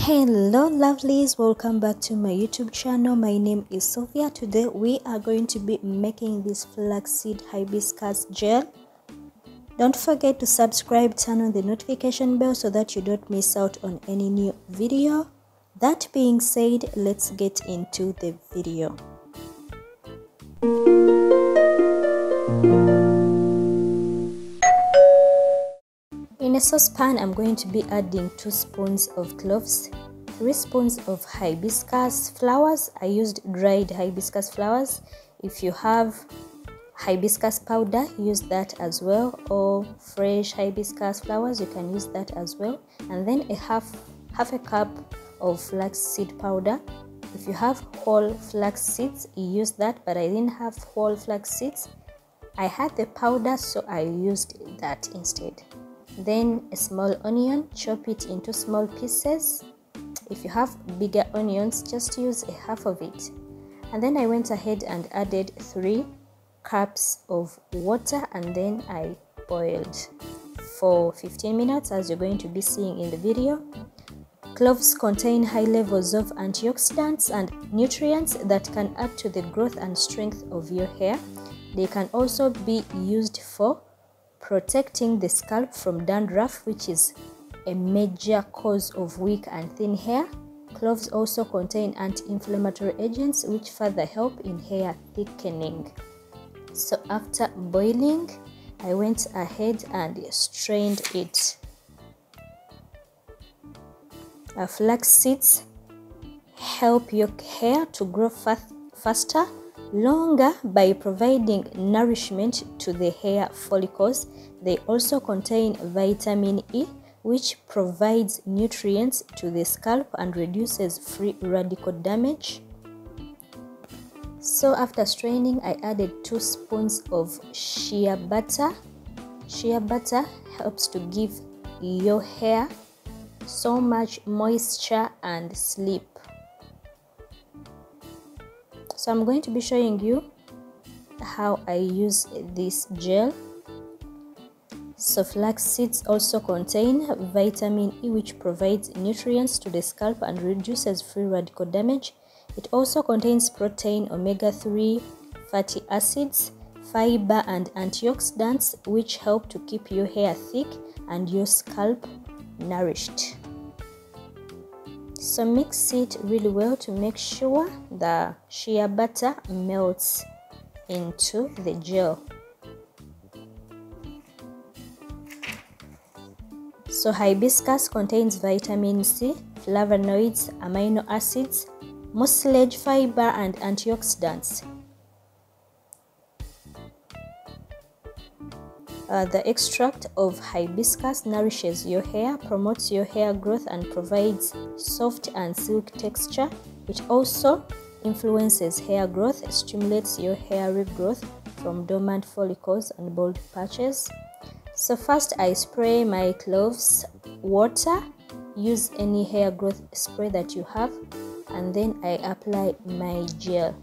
Hello lovelies, welcome back to my YouTube channel. My name is Sophia. Today we are going to be making this flaxseed hibiscus gel. Don't forget to subscribe, turn on the notification bell so that you don't miss out on any new video. That being said, let's get into the video. In a saucepan, I'm going to be adding 2 spoons of cloves, 3 spoons of hibiscus flowers. I used dried hibiscus flowers. If you have hibiscus powder, use that as well, or fresh hibiscus flowers, you can use that as well. And then half a cup of flaxseed powder. If you have whole flax seeds, use that, but I didn't have whole flax seeds. I had the powder, so I used that instead. Then a small onion, chop it into small pieces. If you have bigger onions, just use a half of it. And then I went ahead and added 3 cups of water, and then I boiled for 15 minutes, as you're going to be seeing in the video. Cloves contain high levels of antioxidants and nutrients that can add to the growth and strength of your hair. They can also be used for protecting the scalp from dandruff, which is a major cause of weak and thin hair. Cloves also contain anti-inflammatory agents which further help in hair thickening. So after boiling, I went ahead and strained it. Flax seeds help your hair to grow faster, longer by providing nourishment to the hair follicles. They also contain vitamin E, which provides nutrients to the scalp and reduces free radical damage. So after straining, I added 2 spoons of shea butter. Shea butter helps to give your hair so much moisture and sleep. So I'm going to be showing you how I use this gel. So flax seeds also contain vitamin E, which provides nutrients to the scalp and reduces free radical damage. It also contains protein, omega-3 fatty acids, fiber and antioxidants, which help to keep your hair thick and your scalp nourished. So mix it really well to make sure the shea butter melts into the gel. So hibiscus contains vitamin C, flavonoids, amino acids, mucilage fiber and antioxidants. The extract of hibiscus nourishes your hair, promotes your hair growth and provides soft and silk texture. It also influences hair growth, stimulates your hair regrowth from dormant follicles and bald patches. So first I spray my cloves water. Use any hair growth spray that you have, and then I apply my gel.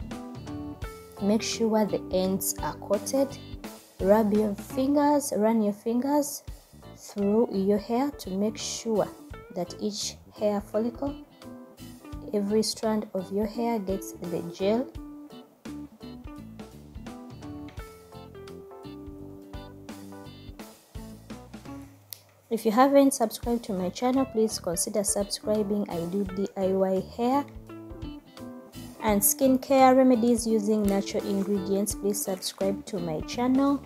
Make sure the ends are coated. Run your fingers through your hair to make sure that each hair follicle, every strand of your hair gets the gel. If you haven't subscribed to my channel, please consider subscribing. I do DIY hair and skincare remedies using natural ingredients. Please subscribe to my channel.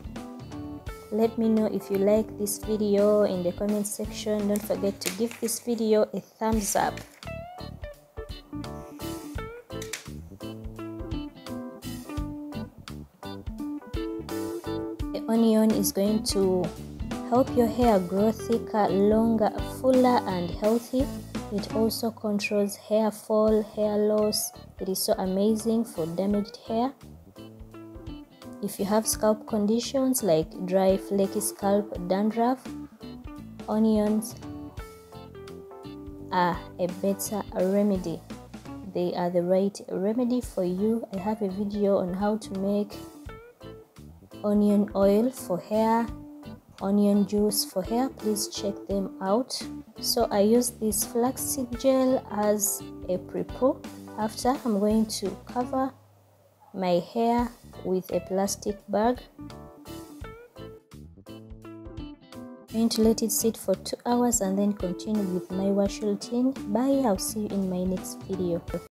Let me know if you like this video in the comment section. Don't forget to give this video a thumbs up. The onion is going to help your hair grow thicker, longer, fuller and healthy. It also controls hair fall, hair loss. It is so amazing for damaged hair. If you have scalp conditions like dry, flaky scalp, dandruff, onions are a better remedy. They are the right remedy for you. I have a video on how to make onion oil for hair. onion juice for hair, please check them out. So I use this flaxseed gel as a pre-poo. After, I'm going to cover my hair with a plastic bag. I'm going to let it sit for 2 hours and then continue with my wash routine. Bye, I'll see you in my next video.